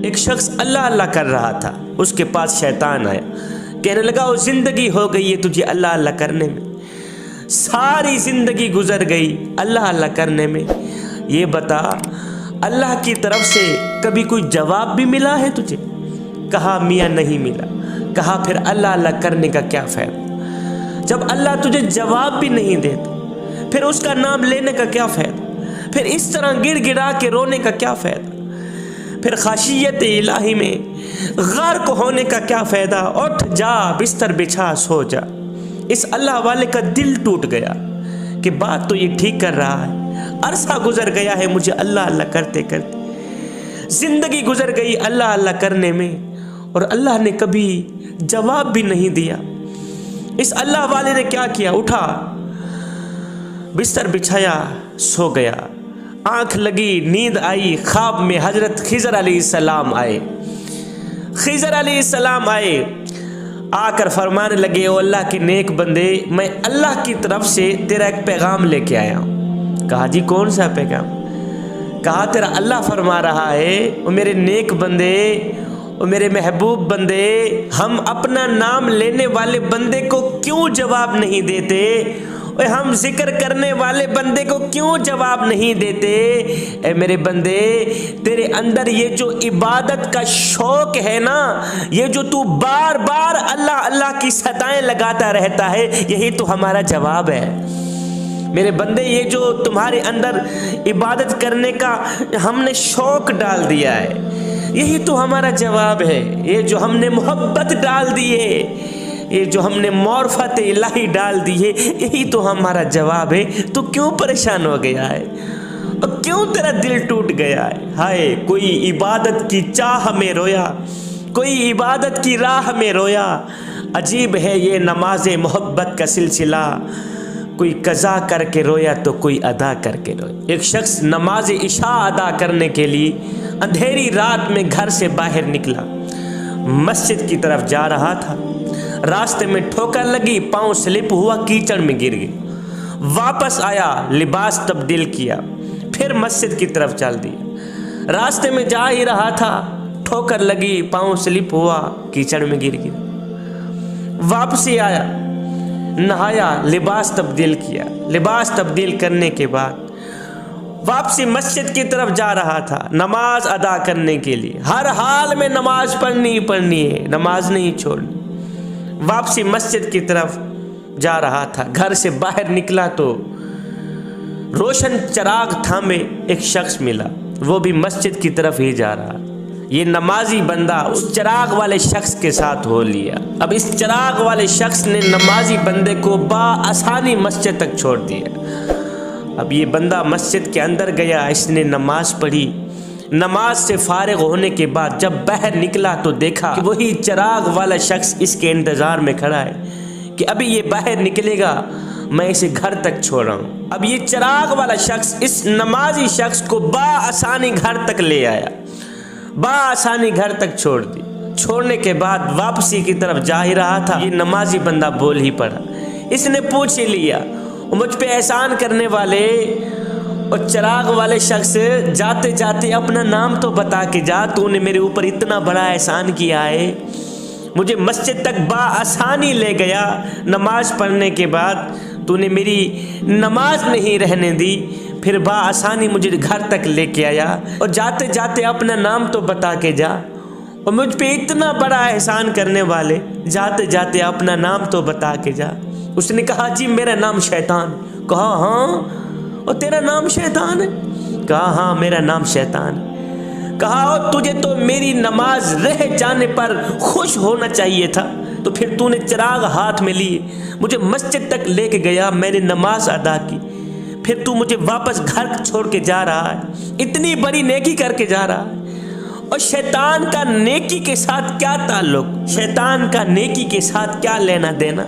ایک شخص اللہ اللہ کر رہا تھا، اس کے پاس شیطان آیا، کہنے لگا وہ زندگی ہو گئی ہے تجھے اللہ اللہ کرنے میں، ساری زندگی گزر گئی اللہ اللہ کرنے میں، یہ بتا اللہ کی طرف سے کبھی کوئی جواب بھی ملا ہے تجھے؟ کہا میاں نہیں ملا۔ کہا پھر اللہ اللہ کرنے کا کیا فائدہ؟ جب اللہ تجھے جواب بھی نہیں دیتا پھر اس کا نام لینے کا کیا فائدہ؟ پھر اس طرح گڑ گڑا کے رونے کا کیا فائدہ؟ پھر خشیت الہی میں غرق ہونے کا کیا فائدہ؟ اٹھ جا بستر بچھا سو جا۔ اس اللہ والے کا دل ٹوٹ گیا کہ بات تو یہ ٹھیک کر رہا ہے، عرصہ گزر گیا ہے مجھے اللہ اللہ کرتے کرتے، زندگی گزر گئی اللہ اللہ کرنے میں اور اللہ نے کبھی جواب بھی نہیں دیا۔ اس اللہ والے نے کیا کیا؟ اٹھا، بستر بچھایا، سو گیا۔ آنکھ لگی، نیند آئی، خواب میں حضرت خضر علیہ السلام آئے۔ خضر علیہ السلام آئے، آ کر فرمانے لگے او اللہ کے نیک بندے، میں اللہ کی طرف سے تیرا ایک پیغام لے کے آیا ہوں۔ کہا جی کون سا پیغام؟ کہا تیرا اللہ فرما رہا ہے او میرے نیک بندے، او میرے محبوب بندے، ہم اپنا نام لینے والے بندے کو کیوں جواب نہیں دیتے؟ ہم ذکر کرنے والے بندے کو کیوں جواب نہیں دیتے؟ اے میرے بندے، تیرے اندر یہ جو عبادت کا شوق ہے نا، یہ جو تو بار بار اللہ اللہ کی صدائیں لگاتا رہتا ہے، یہی تو ہمارا جواب ہے۔ میرے بندے، یہ جو تمہارے اندر عبادت کرنے کا ہم نے شوق ڈال دیا ہے، یہی تو ہمارا جواب ہے۔ یہ جو ہم نے محبت ڈال دی ہے، یہ جو ہم نے معرفت الہی ڈال دی ہے، یہی تو ہمارا جواب ہے۔ تو کیوں پریشان ہو گیا ہے اور کیوں تیرا دل ٹوٹ گیا ہے؟ ہائے، کوئی عبادت کی چاہ میں رویا، کوئی عبادت کی راہ میں رویا۔ عجیب ہے یہ نماز محبت کا سلسلہ، کوئی قضا کر کے رویا تو کوئی ادا کر کے رویا۔ ایک شخص نماز عشاء ادا کرنے کے لیے اندھیری رات میں گھر سے باہر نکلا، مسجد کی طرف جا رہا تھا، راستے میں ٹھوکر لگی، پاؤں سلپ ہوا، کیچڑ میں گر گیا، واپس آیا، لباس تبدیل کیا، پھر مسجد کی طرف چل دیا، راستے میں جا ہی رہا تھا، ٹھوکر لگی، پاؤں سلپ ہوا، کیچڑ میں گر گیا، واپسی آیا، نہایا، لباس تبدیل کیا، لباس تبدیل کرنے کے بعد واپسی مسجد کی طرف جا رہا تھا نماز ادا کرنے کے لیے۔ ہر حال میں نماز پڑھنی ہے، نماز نہیں چھوڑنی۔ واپسی مسجد کی طرف جا رہا تھا، گھر سے باہر نکلا تو روشن چراغ تھامے ایک شخص ملا، وہ بھی مسجد کی طرف ہی جا رہا۔ یہ نمازی بندہ اس چراغ والے شخص کے ساتھ ہو لیا۔ اب اس چراغ والے شخص نے نمازی بندے کو بآسانی مسجد تک چھوڑ دیا۔ اب یہ بندہ مسجد کے اندر گیا، اس نے نماز پڑھی، نماز سے فارغ ہونے کے بعد جب باہر نکلا تو دیکھا کہ وہی چراغ والا شخص اس کے انتظار میں کھڑا ہے کہ ابھی یہ باہر نکلے گا، میں اسے گھر تک چھوڑ رہا ہوں۔ اب یہ چراغ والا شخص اس نمازی شخص کو بآسانی گھر تک لے آیا، بآسانی گھر تک چھوڑ دی۔ چھوڑنے کے بعد واپسی کی طرف جا ہی رہا تھا، یہ نمازی بندہ بول ہی پڑا، اس نے پوچھ ہی لیا مجھ پہ احسان کرنے والے اور چراغ والے شخص، جاتے جاتے اپنا نام تو بتا کے جا، تو نے میرے اوپر اتنا بڑا احسان کیا ہے، مجھے مسجد تک بآسانی لے گیا، نماز پڑھنے کے بعد تو نے میری نماز نہیں رہنے دی، پھر بآسانی مجھے گھر تک لے کے آیا، اور جاتے جاتے اپنا نام تو بتا کے جا، اور مجھ پہ اتنا بڑا احسان کرنے والے، جاتے جاتے اپنا نام تو بتا کے جا۔ اس نے کہا جی میرا نام شیطان۔ کہا ہاں، اور تیرا نام شیطان ہے؟ کہا ہاں میرا نام شیطان ہے۔ کہا اور تجھے تو میری نماز رہ جانے پر خوش ہونا چاہیے تھا، تو پھر تو نے چراغ ہاتھ میں لیے مجھے مسجد تک لے کے گیا، میں نے نماز ادا کی، پھر تو مجھے واپس گھر چھوڑ کے جا رہا ہے، اتنی بڑی نیکی کر کے جا رہا ہے، اور شیطان کا نیکی کے ساتھ کیا تعلق؟ شیطان کا نیکی کے ساتھ کیا لینا دینا؟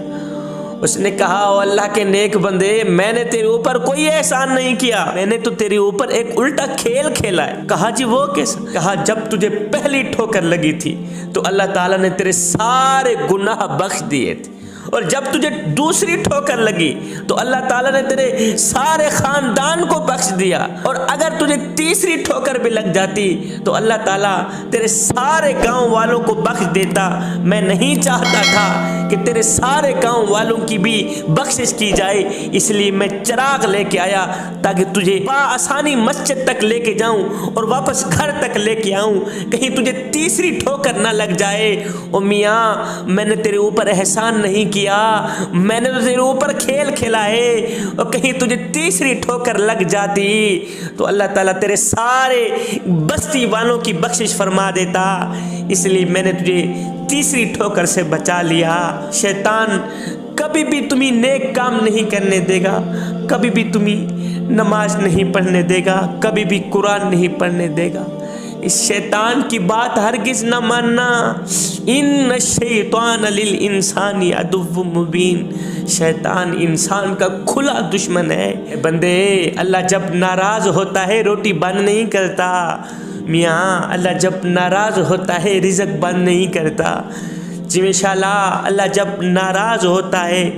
اس نے کہا او اللہ کے نیک بندے، میں نے تیرے اوپر کوئی احسان نہیں کیا، میں نے تو تیرے اوپر ایک الٹا کھیل کھیلا ہے۔ کہا جی وہ کیسا؟ کہا جب تجھے پہلی ٹھوکر لگی تھی تو اللہ تعالیٰ نے تیرے سارے گناہ بخش دیے تھے، اور جب تجھے دوسری ٹھوکر لگی تو اللہ تعالیٰ نے تیرے سارے خاندان کو بخش دیا، اور اگر تجھے تیسری ٹھوکر بھی لگ جاتی تو اللہ تعالیٰ تیرے سارے گاؤں والوں کو بخش دیتا۔ میں نہیں چاہتا تھا کہ تیرے سارے گاؤں والوں کی بھی بخشش کی جائے، اس لیے میں چراغ لے کے آیا تاکہ تجھے بآسانی مسجد تک لے کے جاؤں اور واپس گھر تک لے کے آؤں، کہیں تجھے تیسری ٹھوکر نہ لگ جائے۔ او میاں، میں نے تیرے اوپر احسان نہیں کیا، میں نے تو تیرے اوپر کھیل کھلائے، اور کہیں تجھے تیسری ٹھوکر لگ جاتی تو اللہ تعالیٰ تیرے سارے بستی والوں کی بخشش فرما دیتا، اس لیے میں نے تجھے تیسری ٹھوکر سے بچا لیا۔ شیطان کبھی بھی تمہیں نیک کام نہیں کرنے دے گا، کبھی بھی تمہیں نماز نہیں پڑھنے دے گا، کبھی بھی قرآن نہیں پڑھنے دے گا۔ اس شیطان کی بات ہرگز نہ ماننا۔ ان الشیطان للانسان عدو مبین، شیطان انسان کا کھلا دشمن ہے۔ بندے، اللہ جب ناراض ہوتا ہے روٹی بند نہیں کرتا، میاں اللہ جب ناراض ہوتا ہے رزق بند نہیں کرتا۔ جی انشاءاللہ اللہ جب ناراض ہوتا ہے،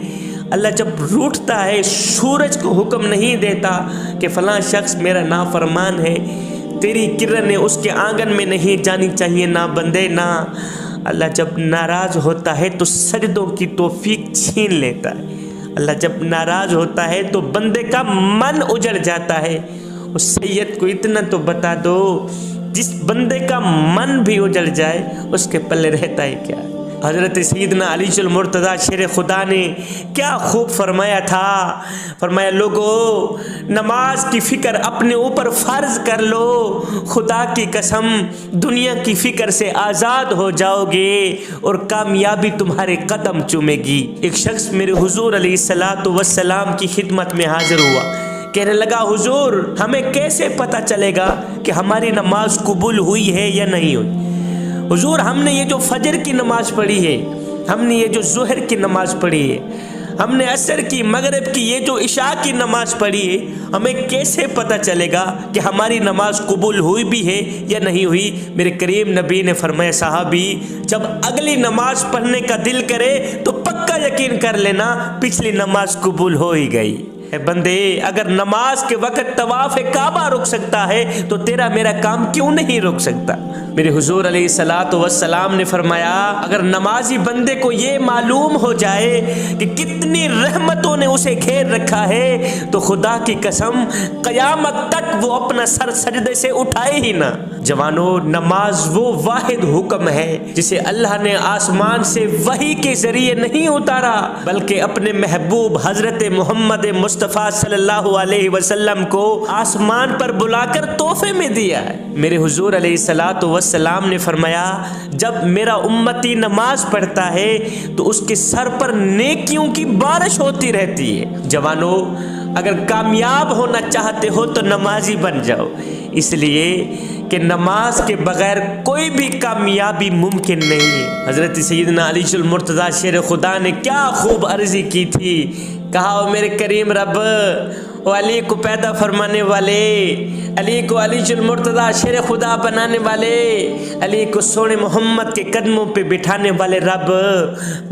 اللہ جب روٹھتا ہے، سورج کو حکم نہیں دیتا کہ فلاں شخص میرا نافرمان ہے، تیری کرنیں اس کے آنگن میں نہیں جانی چاہیے، نہ بندے نہ۔ اللہ جب ناراض ہوتا ہے تو سجدوں کی توفیق چھین لیتا ہے۔ اللہ جب ناراض ہوتا ہے تو بندے کا من اجڑ جاتا ہے۔ اس سید کو اتنا تو بتا دو، جس بندے کا من بھی اجڑ جائے اس کے پلے رہتا ہے کیا؟ حضرت سیدنا علی المرتضیٰ شیر خدا نے کیا خوب فرمایا تھا، فرمایا لوگو نماز کی فکر اپنے اوپر فرض کر لو، خدا کی قسم دنیا کی فکر سے آزاد ہو جاؤ گے اور کامیابی تمہارے قدم چومے گی۔ ایک شخص میرے حضور علیہ السلام کی خدمت میں حاضر ہوا، کہنے لگا حضور ہمیں کیسے پتہ چلے گا کہ ہماری نماز قبول ہوئی ہے یا نہیں ہوئی؟ حضور ہم نے یہ جو فجر کی نماز پڑھی ہے، ہم نے یہ جو ظہر کی نماز پڑھی ہے، ہم نے عصر کی مغرب کی یہ جو عشاء کی نماز پڑھی ہے، ہمیں کیسے پتہ چلے گا کہ ہماری نماز قبول ہوئی بھی ہے یا نہیں ہوئی؟ میرے کریم نبی نے فرمایا صحابی جب اگلی نماز پڑھنے کا دل کرے تو پکا یقین کر لینا پچھلی نماز قبول ہو ہی گئی۔ اے بندے، اگر نماز کے وقت طواف کعبہ رک سکتا ہے تو تیرا میرا کام کیوں نہیں رک سکتا؟ میرے حضور علیہ السلام نے فرمایا اگر نمازی بندے کو یہ معلوم ہو جائے کہ کتنی رحمتوں نے اسے گھیر رکھا ہے تو خدا کی قسم قیامت تک وہ اپنا سر سجدے سے اٹھائے ہی نہ۔ جوانو، نماز وہ واحد حکم ہے جسے اللہ نے آسمان سے وحی کے ذریعے نہیں اتارا بلکہ اپنے محبوب حضرت محمد مصطفیٰ صلی اللہ علیہ وسلم کو آسمان پر بلا کر تحفے میں دیا ہے۔ میرے حضور علیہ السلام نے فرمایا جب میرا امتی نماز پڑھتا ہے تو اس کے سر پر نیکیوں کی بارش ہوتی رہتی ہے۔ جوانو، اگر کامیاب ہونا چاہتے ہو تو نمازی بن جاؤ، اس لیے کہ نماز کے بغیر کوئی بھی کامیابی ممکن نہیں ہے۔ حضرت سیدنا علی المرتضیٰ شیر خدا نے کیا خوب عرضی کی تھی، کہا او میرے کریم رب، او علی کو پیدا فرمانے والے، علی کو علی المرتضیٰ شیر خدا بنانے والے، علی کو سونے محمد کے قدموں پہ بٹھانے والے رب،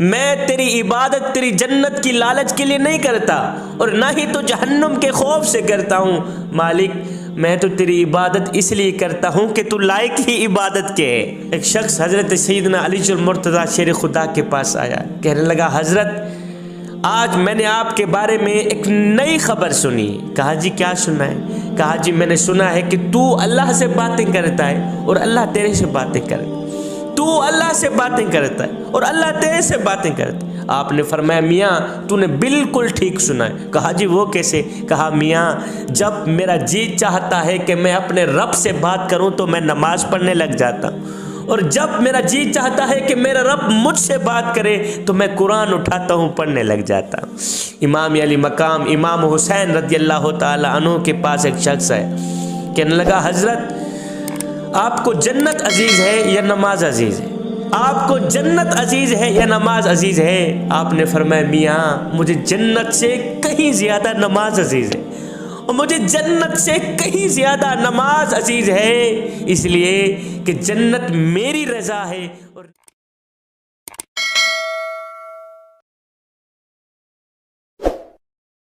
میں تیری عبادت تیری جنت کی لالچ کے لیے نہیں کرتا اور نہ ہی تو جہنم کے خوف سے کرتا ہوں، مالک میں تو تیری عبادت اس لیے کرتا ہوں کہ تو لائق ہی عبادت کے ہے۔ ایک شخص حضرت سیدنا علی المرتضیٰ شیر خدا کے پاس آیا، کہنے لگا حضرت آج میں نے آپ کے بارے میں ایک نئی خبر سنی۔ کہا جی کیا سنا ہے؟ کہا جی میں نے سنا ہے کہ تو اللہ سے باتیں کرتا ہے اور اللہ تیرے سے باتیں کرتا ہے، تو اللہ سے باتیں کرتا ہے اور اللہ تیرے سے باتیں کرتا ہے۔ آپ نے فرمایا میاں تو نے بالکل ٹھیک سنا ہے۔ کہا جی وہ کیسے؟ کہا میاں جب میرا جی چاہتا ہے کہ میں اپنے رب سے بات کروں تو میں نماز پڑھنے لگ جاتا ہوں، اور جب میرا جی چاہتا ہے کہ میرا رب مجھ سے بات کرے تو میں قرآن اٹھاتا ہوں پڑھنے لگ جاتا ہوں۔ امام علی مقام امام حسین رضی اللہ تعالی عنہ کے پاس ایک شخص ہے، کہنے لگا حضرت آپ کو جنت عزیز ہے یا نماز عزیز ہے؟ آپ کو جنت عزیز ہے یا نماز عزیز ہے؟ آپ نے فرمایا میاں مجھے جنت سے کہیں زیادہ نماز عزیز ہے، اور مجھے جنت سے کہیں زیادہ نماز عزیز ہے، اس لیے کہ جنت میری رضا ہے اور